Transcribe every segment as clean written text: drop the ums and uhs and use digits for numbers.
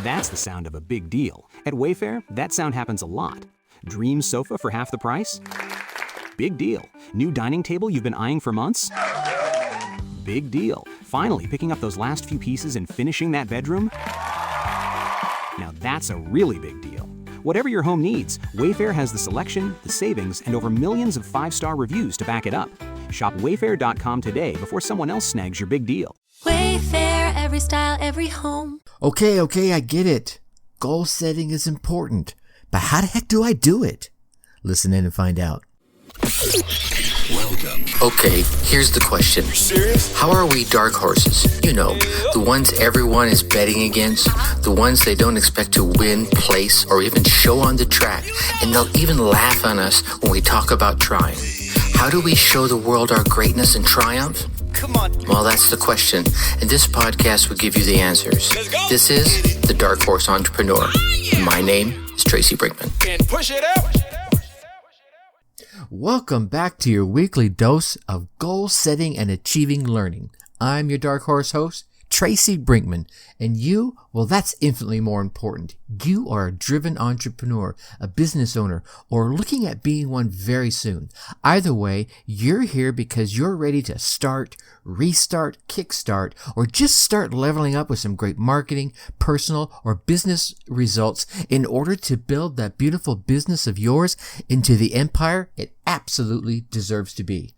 That's the sound of a big deal. At Wayfair, that sound happens a lot. Dream sofa for half the price? Big deal. New dining table you've been eyeing for months? Big deal. Finally picking up those last few pieces and finishing that bedroom? Now that's a really big deal. Whatever your home needs, Wayfair has the selection, the savings, and over millions of 5-star reviews to back it up. Shop Wayfair.com today before someone else snags your big deal. Wayfair, every style, every home. Okay, I get it. Goal setting is important. But how the heck do I do it? Listen in and find out. Welcome. Okay, here's the question. Serious? How are we dark horses? You know, the ones everyone is betting against, the ones they don't expect to win, place, or even show on the track, and they'll even laugh on us when we talk about trying. How do we show the world our greatness and triumph? Come on. Well, that's the question, and this podcast will give you the answers. Let's go. This is The Dark Horse Entrepreneur. My name is Tracy Brinkman. And push it out. Welcome back to your weekly dose of goal setting and achieving learning. I'm your Dark Horse host, Tracy Brinkman, and you, well, that's infinitely more important. You are a driven entrepreneur, a business owner, or looking at being one very soon. Either way, you're here because you're ready to start, restart, kickstart, or just start leveling up with some great marketing, personal, or business results in order to build that beautiful business of yours into the empire it absolutely deserves to be.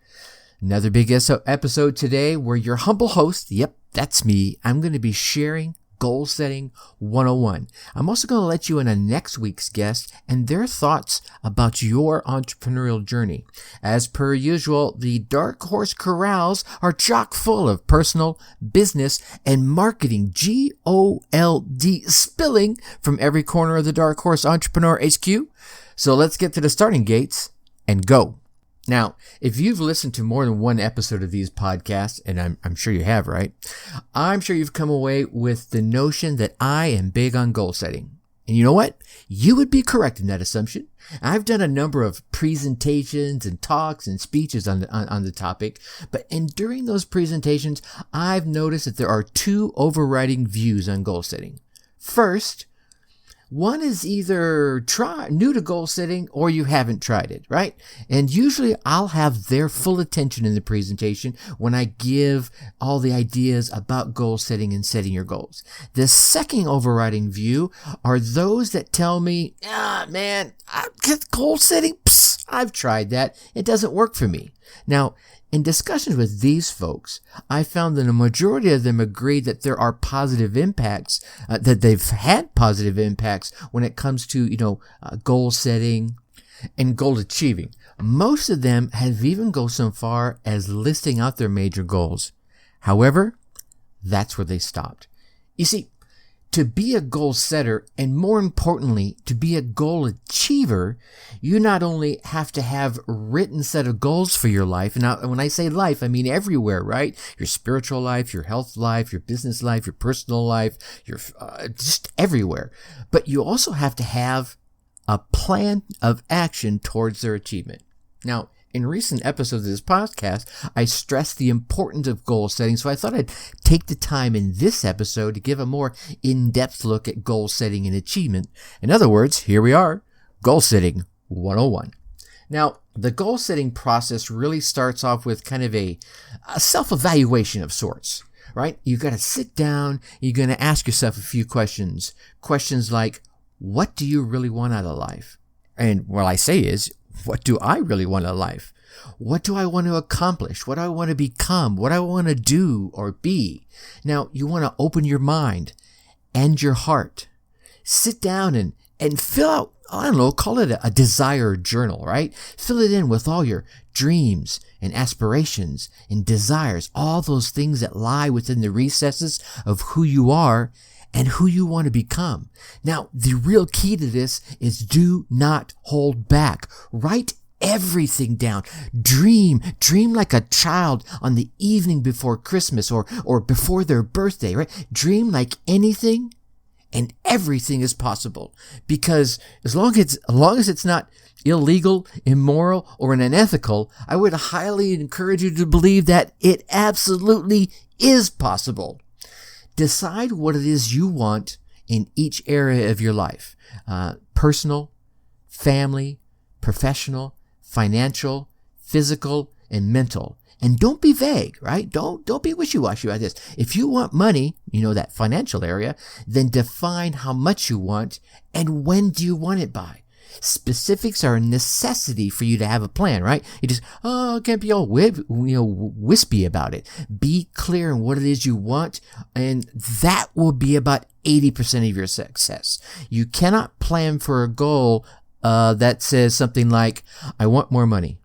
Another big episode today where your humble host, yep, that's me, I'm going to be sharing Goal Setting 101. I'm also going to let you in on next week's guest and their thoughts about your entrepreneurial journey. As per usual, the Dark Horse Corrals are chock full of personal, business, and marketing GOLD spilling from every corner of the Dark Horse Entrepreneur HQ. So let's get to the starting gates and go. Now, if you've listened to more than one episode of these podcasts, and I'm sure you have, right? I'm sure you've come away with the notion that I am big on goal setting. And you know what? You would be correct in that assumption. I've done a number of presentations and talks and speeches on the topic, but during those presentations, I've noticed that there are two overriding views on goal setting. First, one is either new to goal setting or you haven't tried it, right? And usually I'll have their full attention in the presentation when I give all the ideas about goal setting and setting your goals. The second overriding view are those that tell me, goal setting, I've tried that. It doesn't work for me. Now, in discussions with these folks, I found that a majority of them agree that there are positive impacts, that they've had positive impacts when it comes to, goal setting and goal achieving. Most of them have even gone so far as listing out their major goals. However, that's where they stopped. You see, to be a goal setter, and more importantly, to be a goal achiever, you not only have to have a written set of goals for your life, and when I say life, I mean everywhere, right? Your spiritual life, your health life, your business life, your personal life, your just everywhere. But you also have to have a plan of action towards their achievement. Now, in recent episodes of this podcast, I stressed the importance of goal setting, so I thought I'd take the time in this episode to give a more in-depth look at goal setting and achievement. In other words, here we are, Goal Setting 101. Now, the goal setting process really starts off with kind of a self-evaluation of sorts, right? You got to sit down, you're going to ask yourself a few questions. Questions like, what do you really want out of life? And what I say is, what do I really want out of life? What do I want to accomplish? What do I want to become? What do I want to do or be? Now, you want to open your mind and your heart. Sit down and fill out, I don't know, call it a desire journal, right? Fill it in with all your dreams and aspirations and desires, all those things that lie within the recesses of who you are and who you want to become. Now, the real key to this is do not hold back. Write everything down. Dream like a child on the evening before Christmas or before their birthday, right? Dream like anything and everything is possible. Because as long as it's not illegal, immoral, or unethical, I would highly encourage you to believe that it absolutely is possible. Decide what it is you want in each area of your life. Personal, family, professional, financial, physical, and mental. And don't be vague, right? Don't be wishy-washy about this. If you want money, that financial area, then define how much you want and when do you want it by. Specifics are a necessity for you to have a plan, right? You just, can't be all wispy about it. Be clear on what it is you want, and that will be about 80% of your success. You cannot plan for a goal that says something like, I want more money.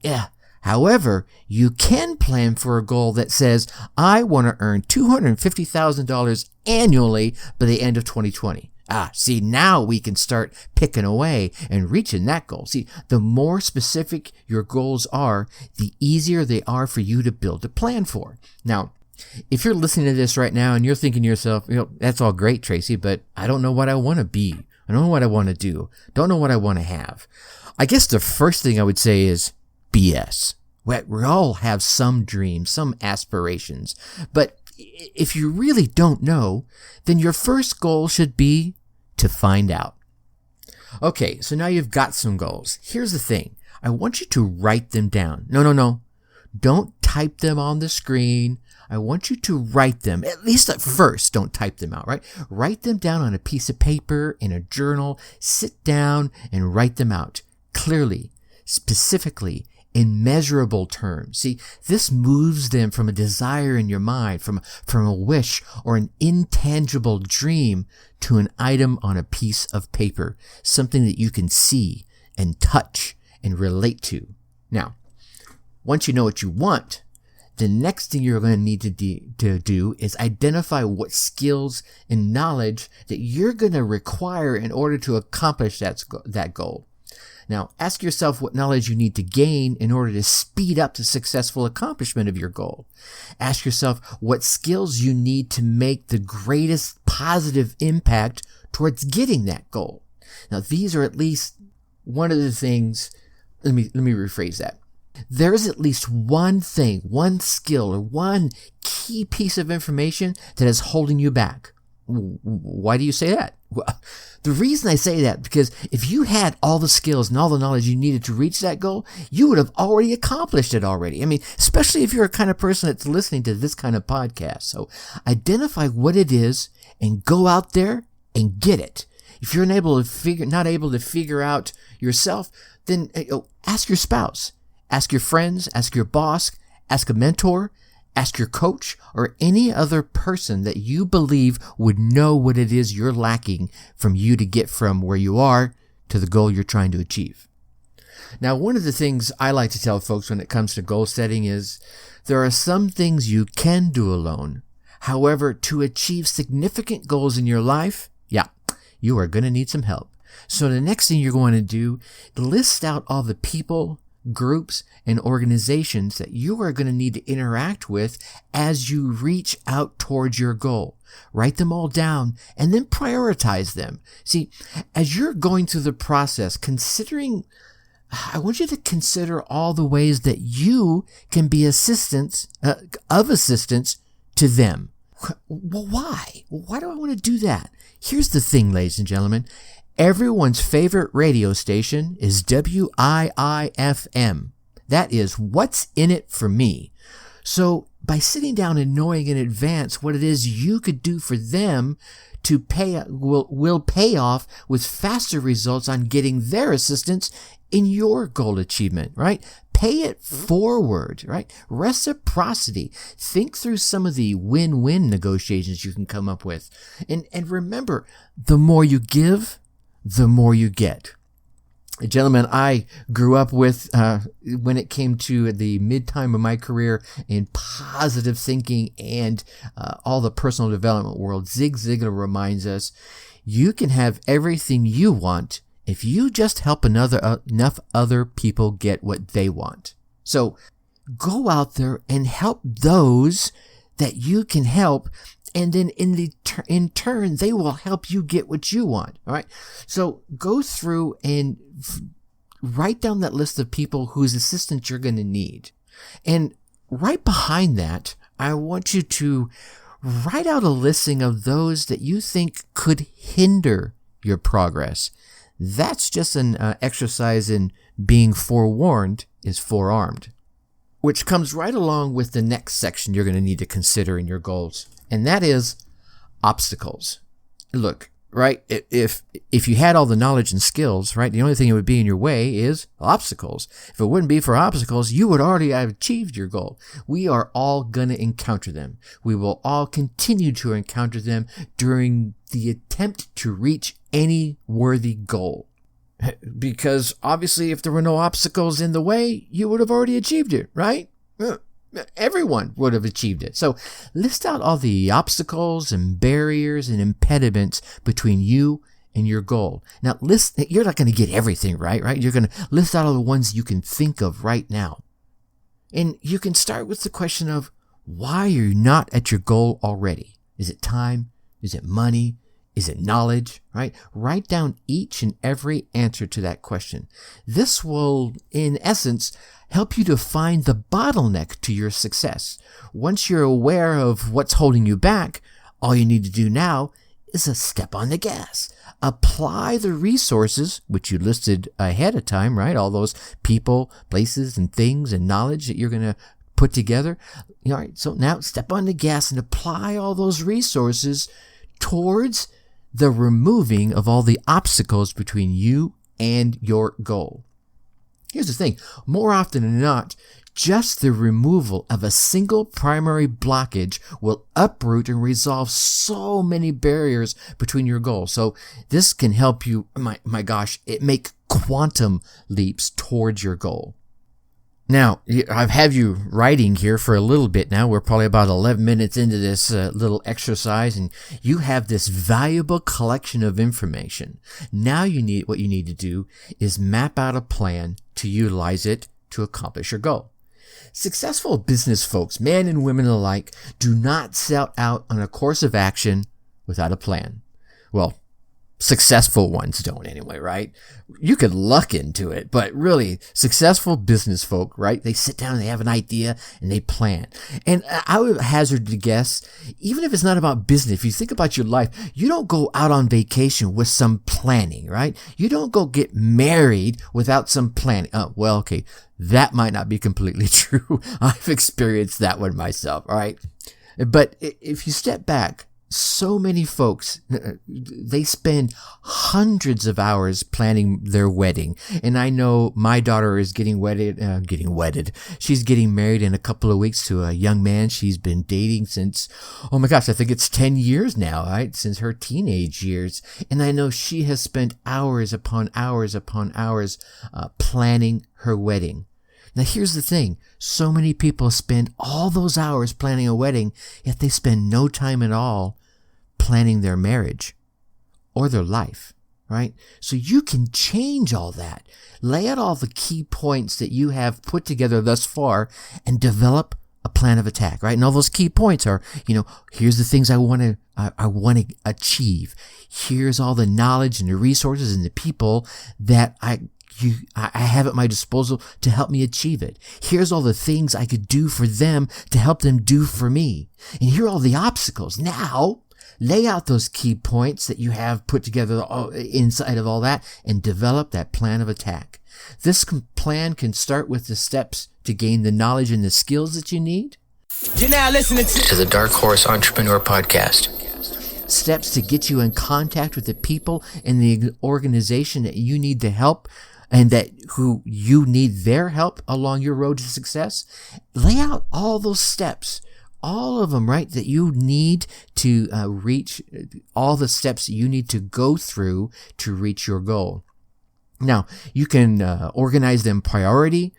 Yeah. However, you can plan for a goal that says, I want to earn $250,000 annually by the end of 2020. See, now we can start picking away and reaching that goal. See, the more specific your goals are, the easier they are for you to build a plan for. Now, if you're listening to this right now and you're thinking to yourself, that's all great, Tracy, but I don't know what I want to be. I don't know what I want to do. Don't know what I want to have. I guess the first thing I would say is BS. We all have some dreams, some aspirations, but if you really don't know, then your first goal should be to find out. Okay, so now you've got some goals. Here's the thing. I want you to write them down. No. Don't type them on the screen. I want you to write them. At least at first, don't type them out, right? Write them down on a piece of paper, in a journal. Sit down and write them out clearly, specifically, in measurable terms. See, this moves them from a desire in your mind, from a wish or an intangible dream to an item on a piece of paper, something that you can see and touch and relate to. Now, once you know what you want, the next thing you're going to need to do is identify what skills and knowledge that you're going to require in order to accomplish that goal. Now, ask yourself what knowledge you need to gain in order to speed up the successful accomplishment of your goal. Ask yourself what skills you need to make the greatest positive impact towards getting that goal. Now, these are at least one of the things, let me rephrase that. There is at least one thing, one skill, or one key piece of information that is holding you back. Why do you say that? Well, the reason I say that, because if you had all the skills and all the knowledge you needed to reach that goal, you would have already accomplished it already. I mean, especially if you're a kind of person that's listening to this kind of podcast. So identify what it is and go out there and get it. If you're not able to figure out yourself, then ask your spouse, ask your friends, ask your boss, ask a mentor, ask your coach, or any other person that you believe would know what it is you're lacking from you to get from where you are to the goal you're trying to achieve. Now, one of the things I like to tell folks when it comes to goal setting is there are some things you can do alone. However, to achieve significant goals in your life, you are going to need some help. So the next thing you're going to do, list out all the people, groups, and organizations that you are going to need to interact with as you reach out towards your goal. Write them all down and then prioritize them. See, as you're going through the process, I want you to consider all the ways that you can be of assistance to them. Well, why? Why do I want to do that? Here's the thing, ladies and gentlemen. Everyone's favorite radio station is WIIFM. That is What's in It for Me. So by sitting down and knowing in advance what it is you could do for them will pay off with faster results on getting their assistance in your goal achievement, right? Pay it forward, right? Reciprocity. Think through some of the win-win negotiations you can come up with. And remember, the more you give, the more you get. A gentleman I grew up with when it came to the mid-time of my career in positive thinking and all the personal development world, Zig Ziglar reminds us, you can have everything you want if you just help enough other people get what they want. So go out there and help those that you can help, and then in turn, they will help you get what you want. All right. So go through and write down that list of people whose assistance you're going to need. And right behind that, I want you to write out a listing of those that you think could hinder your progress. That's just an exercise in being forewarned is forearmed, which comes right along with the next section you're going to need to consider in your goals, and that is obstacles. Look, right, if you had all the knowledge and skills, right, the only thing that would be in your way is obstacles. If it wouldn't be for obstacles, you would already have achieved your goal. We are all going to encounter them. We will all continue to encounter them during the attempt to reach any worthy goal. Because obviously if there were no obstacles in the way, you would have already achieved it, right? Everyone would have achieved it. So list out all the obstacles and barriers and impediments between you and your goal. Now you're not going to get everything right? You're going to list out all the ones you can think of right now. And you can start with the question of, why are you not at your goal already? Is it time? Is it money? Is it knowledge, right? Write down each and every answer to that question. This will, in essence, help you to find the bottleneck to your success. Once you're aware of what's holding you back, all you need to do now is a step on the gas. Apply the resources, which you listed ahead of time, right? All those people, places, and things and knowledge that you're going to put together. All right, so now step on the gas and apply all those resources towards the removing of all the obstacles between you and your goal. Here's the thing, more often than not, just the removal of a single primary blockage will uproot and resolve so many barriers between your goals. So this can help you, my gosh, make quantum leaps towards your goal. Now, I've had you writing here for a little bit now. We're probably about 11 minutes into this little exercise, and you have this valuable collection of information. Now what you need to do is map out a plan to utilize it to accomplish your goal. Successful business folks, men and women alike, do not set out on a course of action without a plan. Well, successful ones don't anyway, right? You could luck into it, but really, successful business folk, right? They sit down and they have an idea and they plan. And I would hazard to guess, even if it's not about business, if you think about your life, you don't go out on vacation with some planning, right? You don't go get married without some planning. Well, okay, that might not be completely true. I've experienced that one myself, all right? But if you step back, so many folks, they spend hundreds of hours planning their wedding. And I know my daughter is getting wedded. She's getting married in a couple of weeks to a young man she's been dating since, oh my gosh, I think it's 10 years now, right? Since her teenage years. And I know she has spent hours upon hours upon hours planning her wedding. Now here's the thing, so many people spend all those hours planning a wedding, yet they spend no time at all planning their marriage or their life, right? So you can change all that. Lay out all the key points that you have put together thus far and develop a plan of attack, right? And all those key points are, here's the things I want to achieve. Here's all the knowledge and the resources and the people that I have at my disposal to help me achieve it. Here's all the things I could do for them to help them do for me. And here are all the obstacles. Now, lay out those key points that you have put together inside of all that and develop that plan of attack. This plan can start with the steps to gain the knowledge and the skills that you need. You're now listening to the Dark Horse Entrepreneur Podcast. Steps to get you in contact with the people in the organization that you need to help and who you need their help along your road to success. Lay out all those steps, all of them, right, that you need to reach, all the steps that you need to go through to reach your goal. Now, you can organize them priority.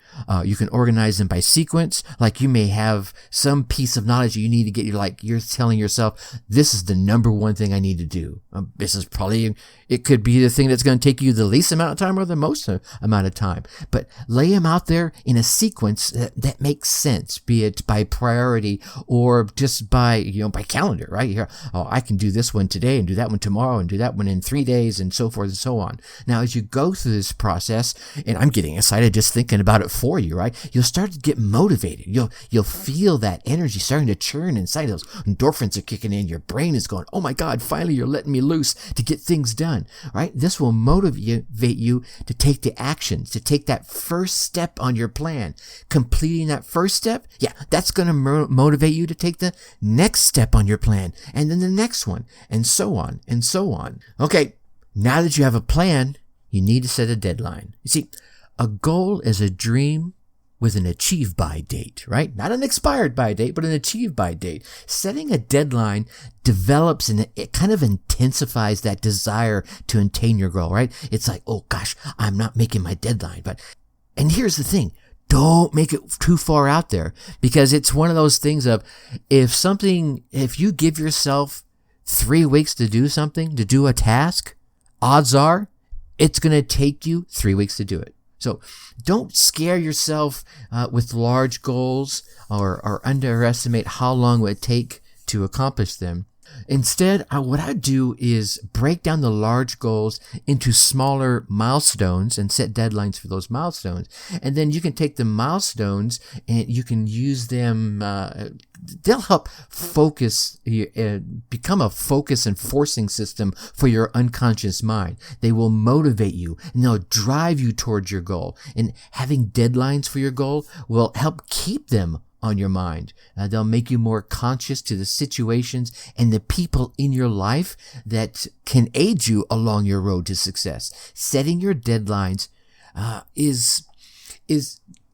You can organize them by sequence. Like you may have some piece of knowledge you need to get. You're telling yourself, this is the number one thing I need to do. This is probably, it could be the thing that's going to take you the least amount of time or the most amount of time. But lay them out there in a sequence that makes sense, be it by priority or just by calendar, right? Here, I can do this one today and do that one tomorrow and do that one in 3 days and so forth and so on. Now, as you go through through this process, and I'm getting excited just thinking about it for you, right? You'll start to get motivated. You'll feel that energy starting to churn inside. Those endorphins are kicking in. Your brain is going, oh my God, finally you're letting me loose to get things done, right? This will motivate you to take the actions, to take that first step on your plan. Completing that first step, yeah, that's going to motivate you to take the next step on your plan, and then the next one, and so on, and so on. Okay, now that you have a plan, you need to set a deadline. You see, a goal is a dream with an achieve by date, right? Not an expired by date, but an achieve by date. Setting a deadline develops and it kind of intensifies that desire to attain your goal, right? It's like, oh gosh, I'm not making my deadline. And here's the thing. Don't make it too far out there, because it's one of those things of if you give yourself 3 weeks to do something, to do a task, odds are it's going to take you 3 weeks to do it. So don't scare yourself with large goals or underestimate how long it would take to accomplish them. Instead, what I do is break down the large goals into smaller milestones and set deadlines for those milestones. And then you can take the milestones and you can use them. They'll help become a focus and forcing system for your unconscious mind. They will motivate you and they'll drive you towards your goal. And having deadlines for your goal will help keep them on your mind. They'll make you more conscious to the situations and the people in your life that can aid you along your road to success. Setting your deadlines is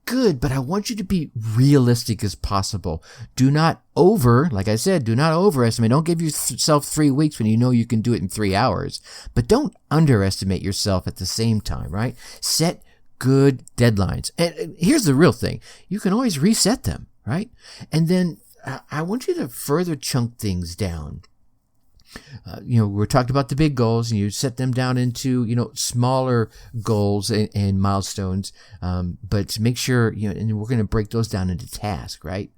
good, but I want you to be realistic as possible. Like I said, do not overestimate. Don't give yourself 3 weeks when you know you can do it in 3 hours. But don't underestimate yourself at the same time, right? Set good deadlines. And here's the real thing. You can always reset them, right? And then I want you to further chunk things down. We're talking about the big goals, and you set them down into, smaller goals and milestones. But make sure, and we're going to break those down into tasks, right?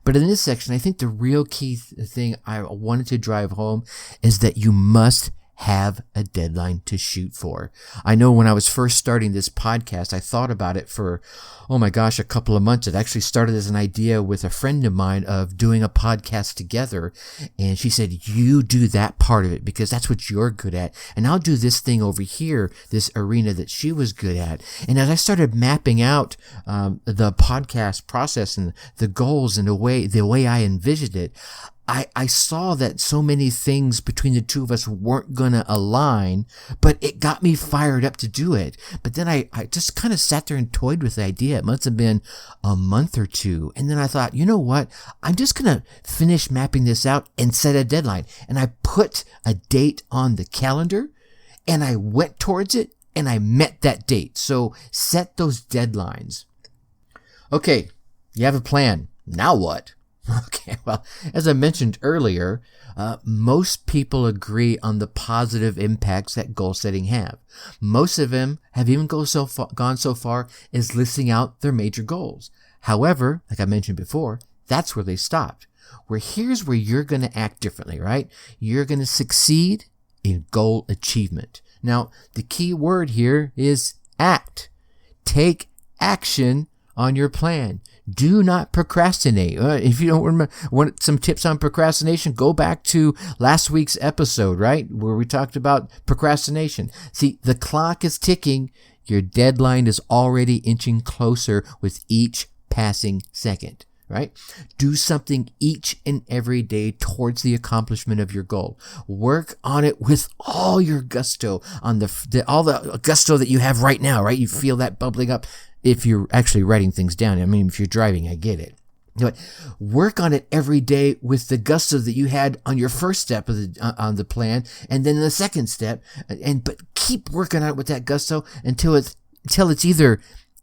But in this section, I think the real key thing I wanted to drive home is that you must have a deadline to shoot for. I know when I was first starting this podcast, I thought about it for, a couple of months. It actually started as an idea with a friend of mine of doing a podcast together. And she said, you do that part of it because that's what you're good at. And I'll do this thing over here, this arena that she was good at. And as I started mapping out the podcast process and the goals and the way I envisioned it, I saw that so many things between the two of us weren't going to align, but it got me fired up to do it. But then I just kind of sat there and toyed with the idea. It must have been a month or two. And then I thought, you know what? I'm just going to finish mapping this out and set a deadline. And I put a date on the calendar and I went towards it and I met that date. So set those deadlines. Okay, you have a plan. Now what? Okay, well, as I mentioned earlier, most people agree on the positive impacts that goal setting have. Most of them have even gone so far as listing out their major goals. However, like I mentioned before, that's where they stopped. Here's where you're going to act differently, right? You're going to succeed in goal achievement. Now, the key word here is act. Take action on your plan. Do not procrastinate. If you don't want some tips on procrastination, go back to last week's episode, right? Where we talked about procrastination. See, the clock is ticking. Your deadline is already inching closer with each passing second, right? Do something each and every day towards the accomplishment of your goal. Work on it with all your gusto, on all the gusto that you have right now, right? You feel that bubbling up. If you're actually writing things down. I mean, if you're driving, I get it. But work on it every day with the gusto that you had on your first step on the plan, and then the second step. But keep working on it with that gusto until it's either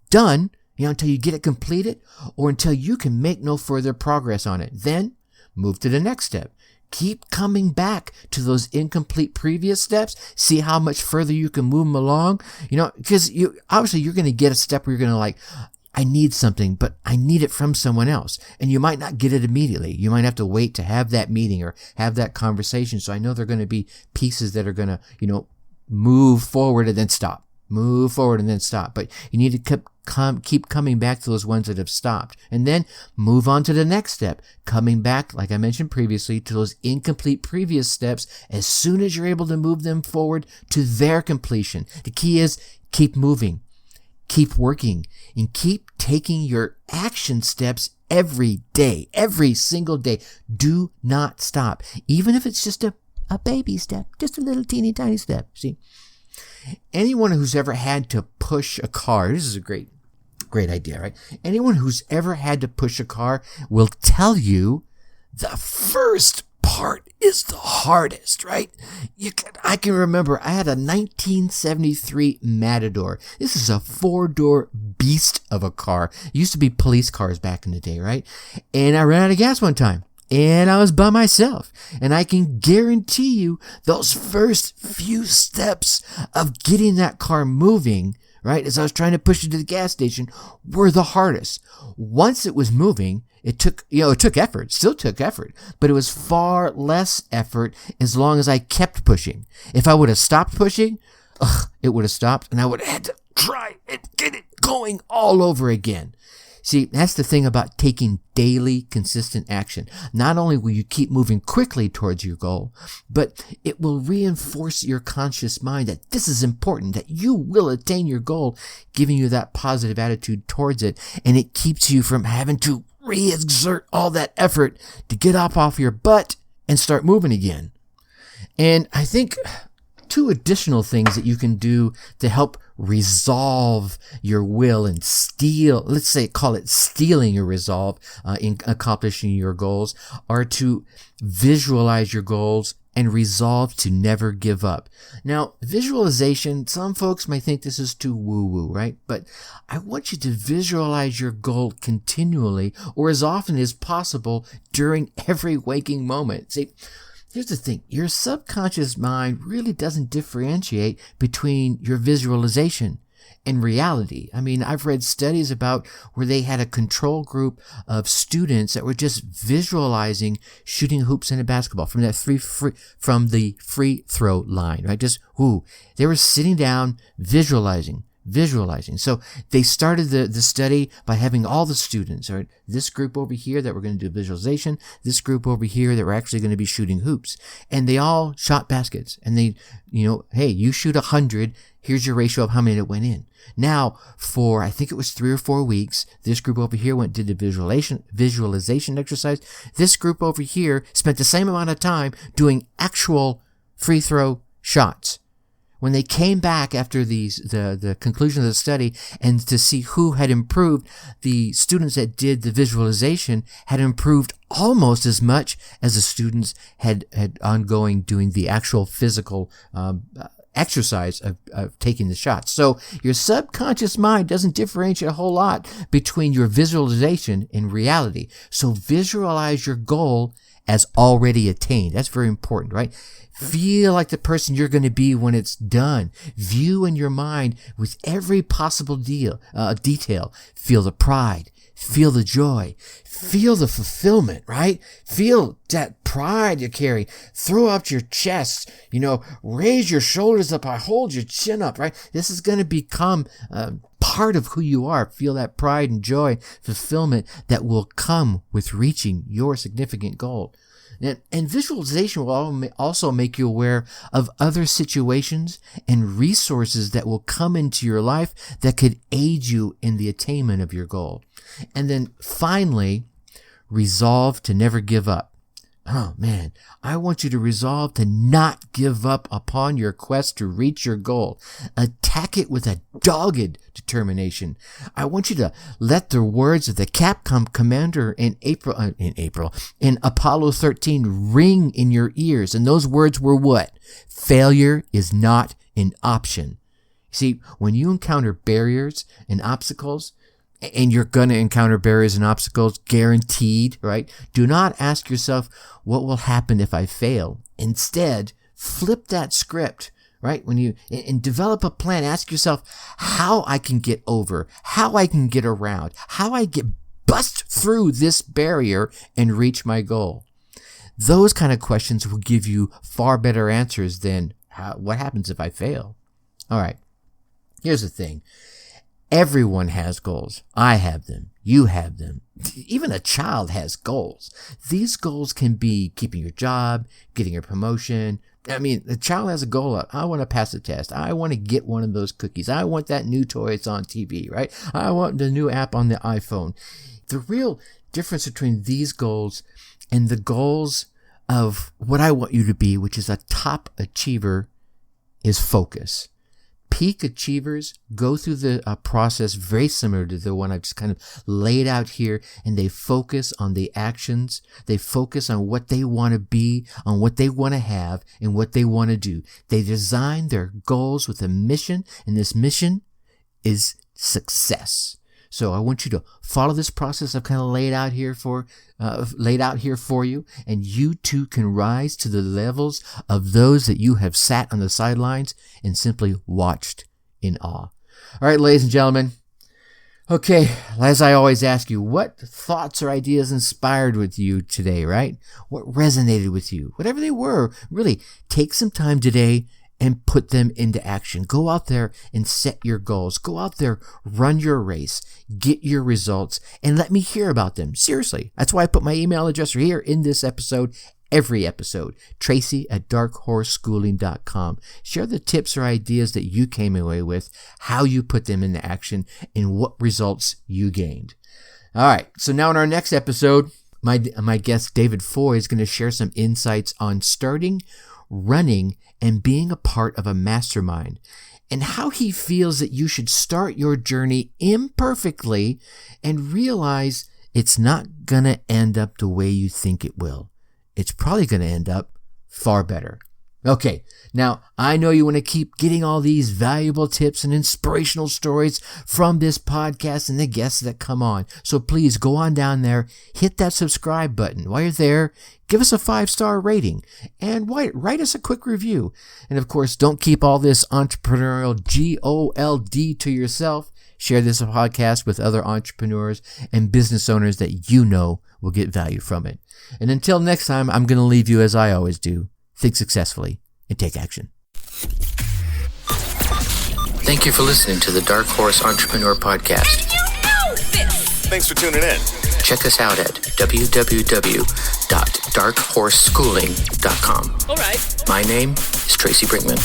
done, until you get it completed, or until you can make no further progress on it. Then move to the next step. Keep coming back to those incomplete previous steps. See how much further you can move them along. Because obviously you're going to get a step where you're going to I need something, but I need it from someone else. And you might not get it immediately. You might have to wait to have that meeting or have that conversation. So I know there are going to be pieces that are going to, move forward and then stop. Move forward and then stop. But you need to keep coming back to those ones that have stopped. And then move on to the next step. Coming back, like I mentioned previously, to those incomplete previous steps as soon as you're able to move them forward to their completion. The key is keep moving, keep working, and keep taking your action steps every day, every single day. Do not stop. Even if it's just a baby step, just a little teeny tiny step. See? Anyone who's ever had to push a car, this is a great idea, right? Anyone who's ever had to push a car will tell you the first part is the hardest, right? I can remember I had a 1973 Matador. This is a 4-door beast of a car. It used to be police cars back in the day, right? And I ran out of gas one time. And I was by myself. And I can guarantee you those first few steps of getting that car moving, right, as I was trying to push it to the gas station, were the hardest. Once it was moving, it took effort, still took effort, but it was far less effort as long as I kept pushing. If I would have stopped pushing, it would have stopped and I would have had to try and get it going all over again. See, that's the thing about taking daily, consistent action. Not only will you keep moving quickly towards your goal, but it will reinforce your conscious mind that this is important, that you will attain your goal, giving you that positive attitude towards it, and it keeps you from having to re-exert all that effort to get up off your butt and start moving again. And I think 2 additional things that you can do to help resolve your will and call it stealing your resolve in accomplishing your goals, are to visualize your goals and resolve to never give up. Now, visualization, some folks might think this is too woo-woo, right? But I want you to visualize your goal continually or as often as possible during every waking moment. See, here's the thing. Your subconscious mind really doesn't differentiate between your visualization and reality. I mean, I've read studies about where they had a control group of students that were just visualizing shooting hoops in a basketball from the free throw line, right? They were sitting down visualizing. So they started the study by having all the students, right? This group over here that we're going to do visualization, this group over here that we're actually going to be shooting hoops. And they all shot baskets. And they, hey, you shoot 100, here's your ratio of how many that went in. Now, for I think it was 3 or 4 weeks, this group over here did the visualization exercise. This group over here spent the same amount of time doing actual free throw shots. When they came back after the conclusion of the study and to see who had improved, the students that did the visualization had improved almost as much as the students had ongoing doing the actual physical exercise of taking the shots. So your subconscious mind doesn't differentiate a whole lot between your visualization and reality. So visualize your goal as already attained. That's very important, right? Feel like the person you're going to be when it's done. View in your mind with every possible detail. Feel the pride. Feel the joy. Feel the fulfillment, right? Feel that pride you carry. Throw out your chest, raise your shoulders up, hold your chin up, right? This is going to become part of who you are. Feel that pride and joy, fulfillment that will come with reaching your significant goal. And visualization will also make you aware of other situations and resources that will come into your life that could aid you in the attainment of your goal. And then finally, resolve to never give up. Oh man, I want you to resolve to not give up upon your quest to reach your goal. Attack it with a dogged determination. I want you to let the words of the Capcom commander in Apollo 13 ring in your ears. And those words were what? Failure is not an option. See, when you encounter barriers and obstacles, and you're going to encounter barriers and obstacles, guaranteed, right? Do not ask yourself, what will happen if I fail? Instead, flip that script, right? And develop a plan. Ask yourself how I can get over, how I can get around, how I get bust through this barrier and reach my goal. Those kind of questions will give you far better answers than what happens if I fail. All right. Here's the thing. Everyone has goals. I have them. You have them. Even a child has goals. These goals can be keeping your job, getting your promotion. I mean, the child has a goal. I want to pass the test. I want to get one of those cookies. I want that new toy that's on TV, right? I want the new app on the iPhone. The real difference between these goals and the goals of what I want you to be, which is a top achiever, is focus. Peak achievers go through the process very similar to the one I've just kind of laid out here, and they focus on the actions. They focus on what they want to be, on what they want to have, and what they want to do. They design their goals with a mission, and this mission is success. So I want you to follow this process I've kind of laid out here for you, and you too can rise to the levels of those that you have sat on the sidelines and simply watched in awe. All right, ladies and gentlemen. Okay, as I always ask you, what thoughts or ideas inspired with you today, right? What resonated with you? Whatever they were, really take some time today and put them into action. Go out there and set your goals. Go out there, run your race, get your results, and let me hear about them. Seriously. That's why I put my email address here in this episode, every episode, Tracy@darkhorseschooling.com. Share the tips or ideas that you came away with, how you put them into action, and what results you gained. All right. So now in our next episode, my guest David Foy is going to share some insights on starting, running, and being a part of a mastermind, and how he feels that you should start your journey imperfectly and realize it's not going to end up the way you think it will. It's probably going to end up far better. Okay, now I know you want to keep getting all these valuable tips and inspirational stories from this podcast and the guests that come on. So please go on down there, hit that subscribe button. While you're there, give us a 5-star rating and write us a quick review. And of course, don't keep all this entrepreneurial GOLD to yourself. Share this podcast with other entrepreneurs and business owners that you know will get value from it. And until next time, I'm going to leave you as I always do. Think successfully and take action. Thank you for listening to the Dark Horse Entrepreneur Podcast. You know this. Thanks for tuning in. Check us out at www.darkhorseschooling.com. All right. My name is Tracy Brinkman.